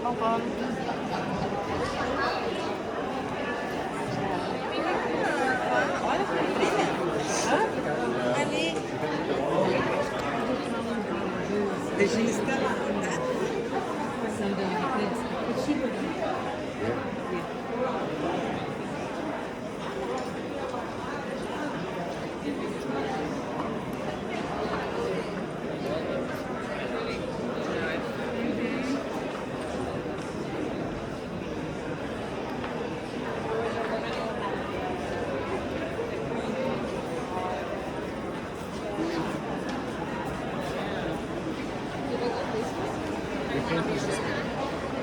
បងប្អូន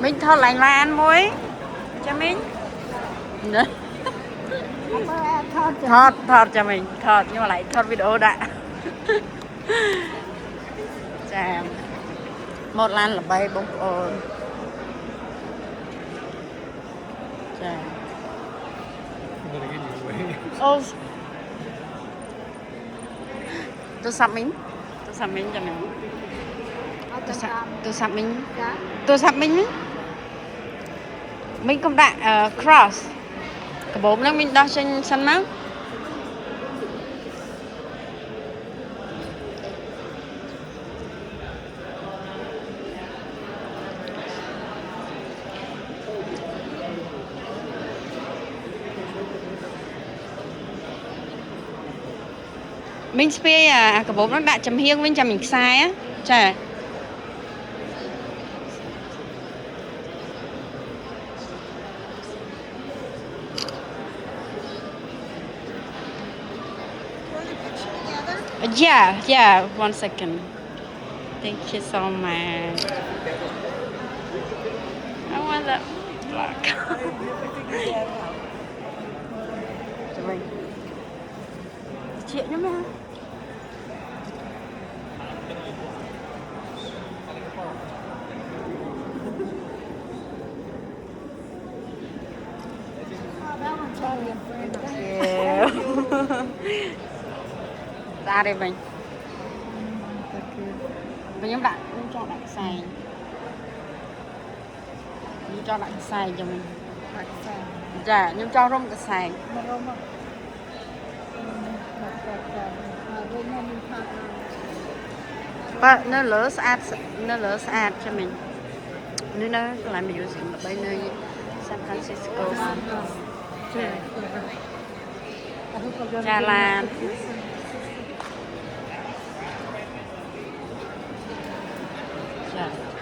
មិញថតឡើងឡានមួយចាំមិញថតចាំមិញថតnhưng mà lạiថតវីដេអូដាក់ចាមកឡានល្បីបងប្អូនចាអូទូរស័ព្ទមិញចាំមិញទូរស័ព្ទមិញមិញកុំដាក់ cross កាបូបហ្នឹងមិញដោះចេញសិនមកមិញស្ពាយអាកាបូបហ្នឹងដាក់ចំហៀងវិញចាំមិញខ្សែចា Yeah, 1 second. Thank you so much. I want that black. Chị nhá mẹ. Yeah. Ra đây mình nhóm bạn cho bạn xài nhưng cho bạn xài cho mình dạ nhưng cho rôm cả xài và nó lỡ sát cho mình nếu nó làm điều gì mà bên nơi San Francisco Đà Lạt Yeah.